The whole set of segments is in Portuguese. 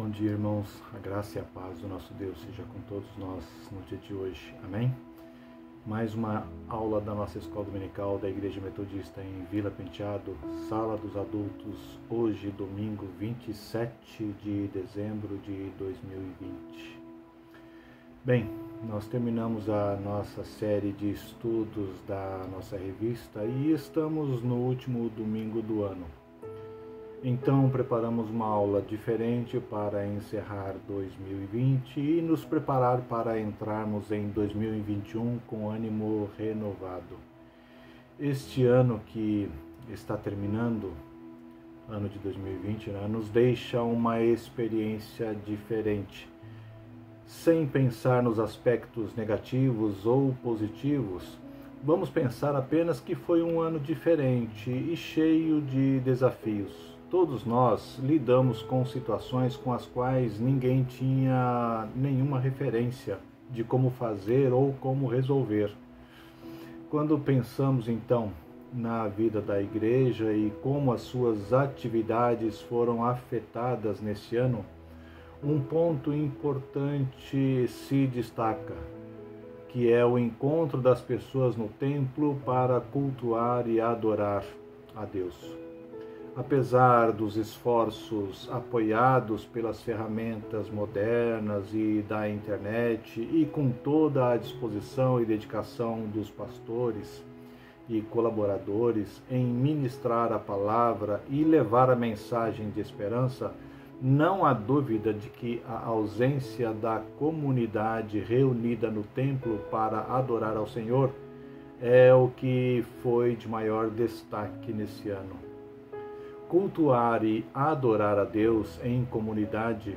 Bom dia, irmãos. A graça e a paz do nosso Deus seja com todos nós no dia de hoje. Amém? Mais uma aula da nossa escola dominical da Igreja Metodista em Vila Penteado, Sala dos Adultos, hoje, domingo 27 de dezembro de 2020. Bem, nós terminamos a nossa série de estudos da nossa revista e estamos no último domingo do ano. Então, preparamos uma aula diferente para encerrar 2020 e nos preparar para entrarmos em 2021 com ânimo renovado. Este ano que está terminando, ano de 2020, nos deixa uma experiência diferente. Sem pensar nos aspectos negativos ou positivos, vamos pensar apenas que foi um ano diferente e cheio de desafios. Todos nós lidamos com situações com as quais ninguém tinha nenhuma referência de como fazer ou como resolver. Quando pensamos então na vida da igreja e como as suas atividades foram afetadas nesse ano, um ponto importante se destaca, que é o encontro das pessoas no templo para cultuar e adorar a Deus. Apesar dos esforços apoiados pelas ferramentas modernas e da internet e com toda a disposição e dedicação dos pastores e colaboradores em ministrar a palavra e levar a mensagem de esperança, não há dúvida de que a ausência da comunidade reunida no templo para adorar ao Senhor é o que foi de maior destaque nesse ano. Cultuar e adorar a Deus em comunidade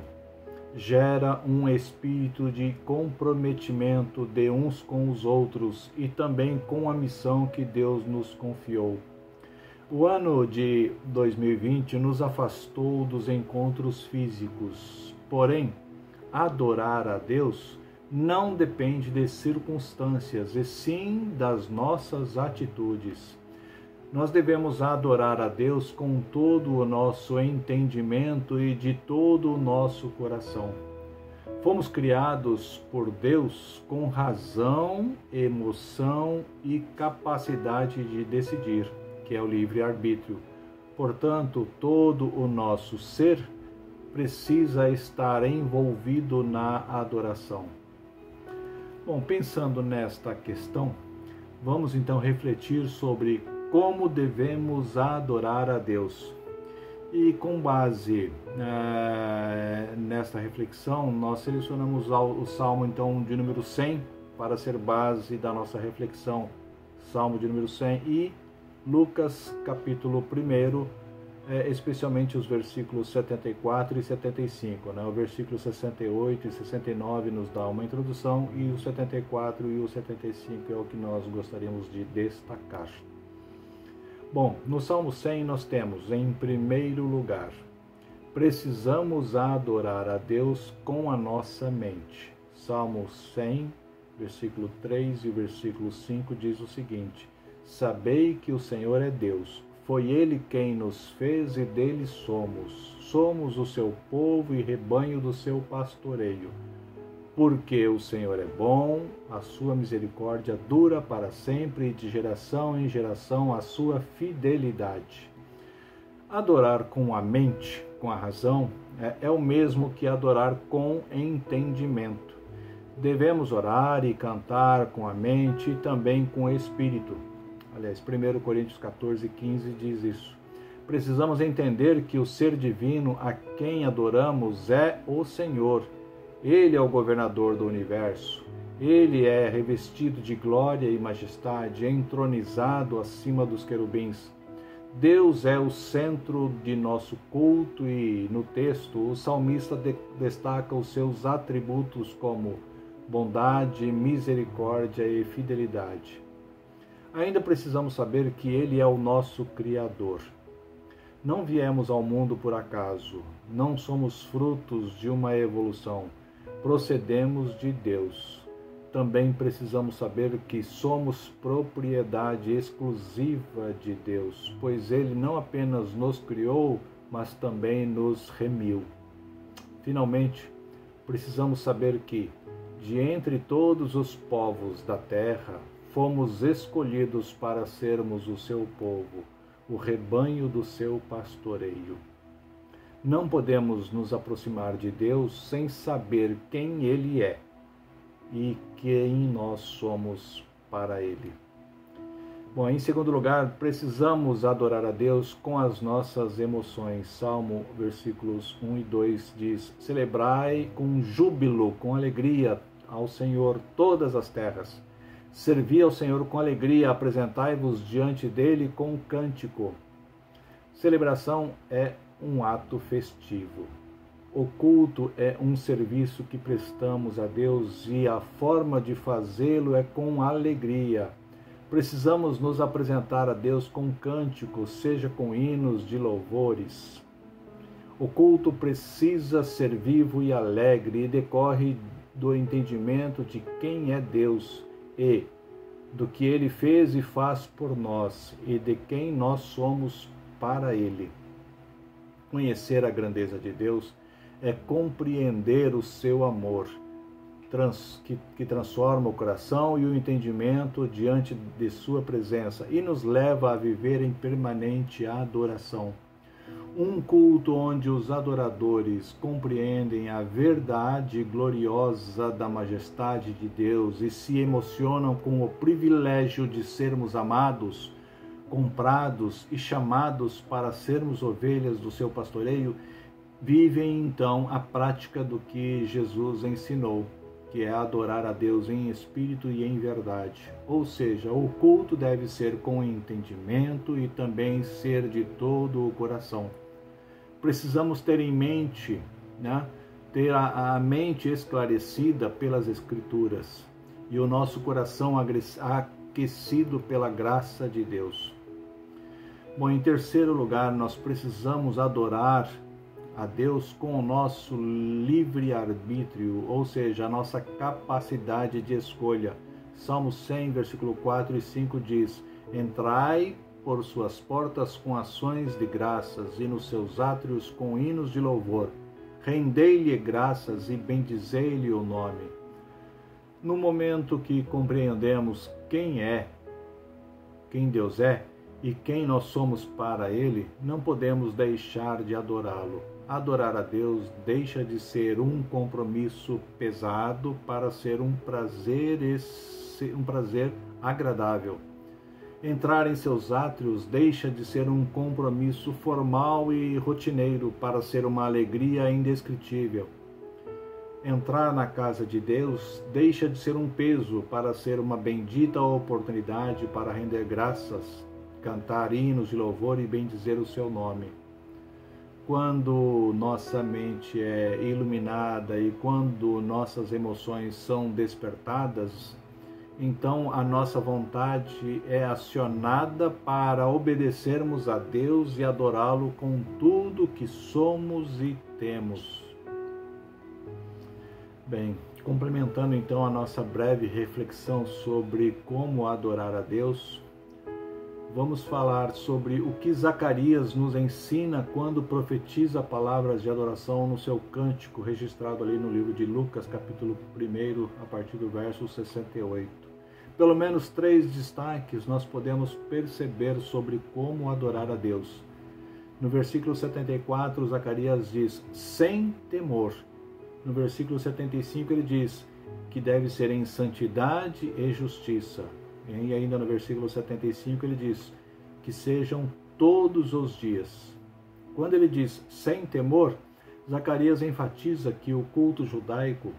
gera um espírito de comprometimento de uns com os outros e também com a missão que Deus nos confiou. O ano de 2020 nos afastou dos encontros físicos, porém, adorar a Deus não depende de circunstâncias, e sim das nossas atitudes. Nós devemos adorar a Deus com todo o nosso entendimento e de todo o nosso coração. Fomos criados por Deus com razão, emoção e capacidade de decidir, que é o livre-arbítrio. Portanto, todo o nosso ser precisa estar envolvido na adoração. Bom, pensando nesta questão, vamos então refletir sobre como devemos adorar a Deus. E com base nesta reflexão, nós selecionamos o Salmo então de número 100 para ser base da nossa reflexão. Salmo de número 100 e Lucas capítulo 1, especialmente os versículos 74 e 75. O versículo 68 e 69 nos dá uma introdução e o 74 e o 75 é o que nós gostaríamos de destacar. Bom, no Salmo 100 nós temos, em primeiro lugar, precisamos adorar a Deus com a nossa mente. Salmo 100, versículo 3 e versículo 5 diz o seguinte: Sabei que o Senhor é Deus, foi Ele quem nos fez e dele somos. Somos o seu povo e rebanho do seu pastoreio. Porque o Senhor é bom, a sua misericórdia dura para sempre e de geração em geração a sua fidelidade. Adorar com a mente, com a razão, é o mesmo que adorar com entendimento. Devemos orar e cantar com a mente e também com o espírito. Aliás, 1 Coríntios 14, 15 diz isso. Precisamos entender que o ser divino a quem adoramos é o Senhor. Ele é o governador do universo. Ele é revestido de glória e majestade, entronizado acima dos querubins. Deus é o centro de nosso culto e, no texto, o salmista destaca os seus atributos como bondade, misericórdia e fidelidade. Ainda precisamos saber que Ele é o nosso Criador. Não viemos ao mundo por acaso, não somos frutos de uma evolução. Procedemos de Deus. Também precisamos saber que somos propriedade exclusiva de Deus, pois Ele não apenas nos criou, mas também nos remiu. Finalmente, precisamos saber que, de entre todos os povos da terra, fomos escolhidos para sermos o seu povo, o rebanho do seu pastoreio. Não podemos nos aproximar de Deus sem saber quem Ele é e quem nós somos para Ele. Bom, em segundo lugar, precisamos adorar a Deus com as nossas emoções. Salmo, versículos 1 e 2 diz: celebrai com júbilo, com alegria ao Senhor todas as terras. Servi ao Senhor com alegria, apresentai-vos diante dele com cântico. Celebração é um ato festivo. O culto é um serviço que prestamos a Deus e a forma de fazê-lo é com alegria. Precisamos nos apresentar a Deus com cânticos, seja com hinos de louvores. O culto precisa ser vivo e alegre e decorre do entendimento de quem é Deus e do que Ele fez e faz por nós e de quem nós somos para Ele. Conhecer a grandeza de Deus é compreender o seu amor, que transforma o coração e o entendimento diante de sua presença e nos leva a viver em permanente adoração. Um culto onde os adoradores compreendem a verdade gloriosa da majestade de Deus e se emocionam com o privilégio de sermos amados, comprados e chamados para sermos ovelhas do seu pastoreio, vivem então a prática do que Jesus ensinou, que é adorar a Deus em espírito e em verdade. Ou seja, o culto deve ser com entendimento e também ser de todo o coração. Precisamos ter em mente, ter a mente esclarecida pelas Escrituras e o nosso coração aquecido pela graça de Deus. Bom, em terceiro lugar, nós precisamos adorar a Deus com o nosso livre-arbítrio, ou seja, a nossa capacidade de escolha. Salmo 100, versículo 4 e 5 diz: entrai por suas portas com ações de graças e nos seus átrios com hinos de louvor. Rendei-lhe graças e bendizei-lhe o nome. No momento que compreendemos quem Deus é e quem nós somos para Ele, não podemos deixar de adorá-lo. Adorar a Deus deixa de ser um compromisso pesado para ser um prazer agradável. Entrar em seus átrios deixa de ser um compromisso formal e rotineiro para ser uma alegria indescritível. Entrar na casa de Deus deixa de ser um peso para ser uma bendita oportunidade para render graças, cantar hinos de louvor e bendizer o seu nome. Quando nossa mente é iluminada e quando nossas emoções são despertadas, então a nossa vontade é acionada para obedecermos a Deus e adorá-lo com tudo que somos e temos. Bem, complementando então a nossa breve reflexão sobre como adorar a Deus, vamos falar sobre o que Zacarias nos ensina quando profetiza palavras de adoração no seu cântico, registrado ali no livro de Lucas, capítulo 1, a partir do verso 68. Pelo menos 3 destaques nós podemos perceber sobre como adorar a Deus. No versículo 74, Zacarias diz, sem temor. No versículo 75, ele diz que deve ser em santidade e justiça. E ainda no versículo 75 ele diz que sejam todos os dias. Quando ele diz sem temor, Zacarias enfatiza que o culto judaico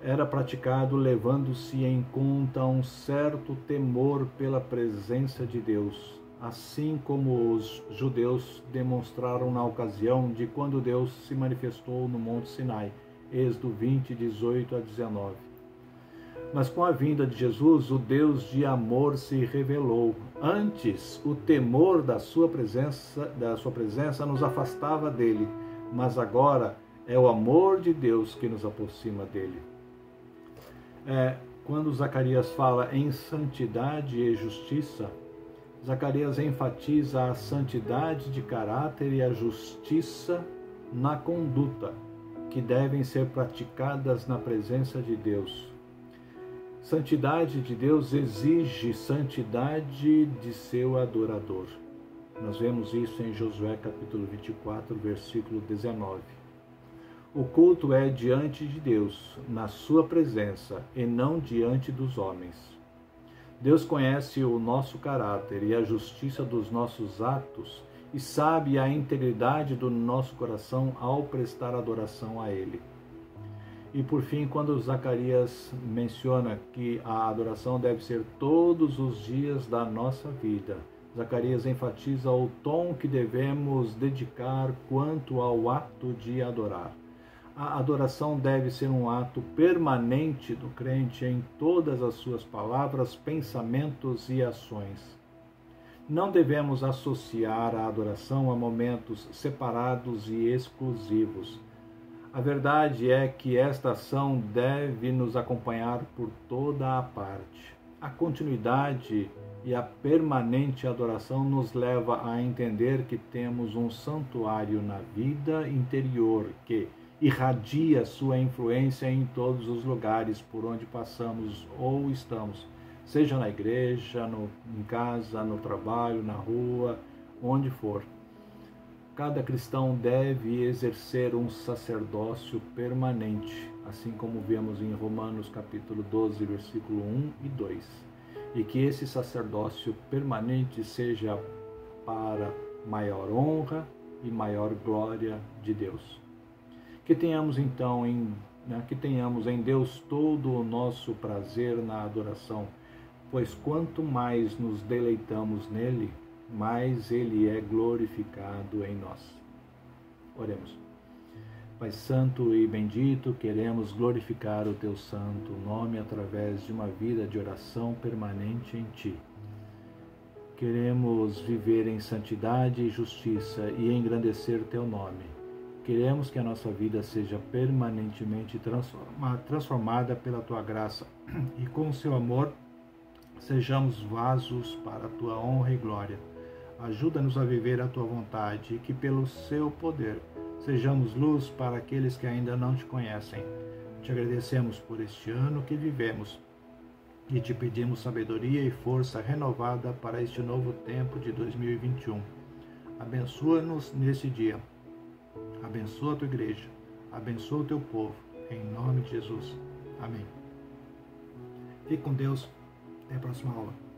era praticado levando-se em conta um certo temor pela presença de Deus, assim como os judeus demonstraram na ocasião de quando Deus se manifestou no Monte Sinai, Êxodo 20, 18 a 19. Mas com a vinda de Jesus, o Deus de amor se revelou. Antes, o temor da sua presença nos afastava dele, mas agora é o amor de Deus que nos aproxima dele. Quando Zacarias fala em santidade e justiça, Zacarias enfatiza a santidade de caráter e a justiça na conduta, que devem ser praticadas na presença de Deus. Santidade de Deus exige santidade de seu adorador. Nós vemos isso em Josué capítulo 24, versículo 19. O culto é diante de Deus, na sua presença, e não diante dos homens. Deus conhece o nosso caráter e a justiça dos nossos atos e sabe a integridade do nosso coração ao prestar adoração a Ele. E por fim, quando Zacarias menciona que a adoração deve ser todos os dias da nossa vida, Zacarias enfatiza o tom que devemos dedicar quanto ao ato de adorar. A adoração deve ser um ato permanente do crente em todas as suas palavras, pensamentos e ações. Não devemos associar a adoração a momentos separados e exclusivos. A verdade é que esta ação deve nos acompanhar por toda a parte. A continuidade e a permanente adoração nos leva a entender que temos um santuário na vida interior que irradia sua influência em todos os lugares por onde passamos ou estamos, seja na igreja, em casa, no trabalho, na rua, onde for. Cada cristão deve exercer um sacerdócio permanente, assim como vemos em Romanos capítulo 12, versículo 1 e 2. E que esse sacerdócio permanente seja para maior honra e maior glória de Deus. Que tenhamos então em Deus todo o nosso prazer na adoração, pois quanto mais nos deleitamos nele, mais ele é glorificado em nós. Oremos. Pai santo e bendito, queremos glorificar o teu santo nome através de uma vida de oração permanente em ti. Queremos viver em santidade e justiça e engrandecer teu nome. Queremos que a nossa vida seja permanentemente transformada pela tua graça e com o seu amor sejamos vasos para a tua honra e glória. Ajuda-nos a viver a tua vontade e que pelo seu poder sejamos luz para aqueles que ainda não te conhecem. Te agradecemos por este ano que vivemos e te pedimos sabedoria e força renovada para este novo tempo de 2021. Abençoa-nos nesse dia. Abençoa a tua igreja, abençoa o teu povo, em nome de Jesus. Amém. Fique com Deus, até a próxima aula.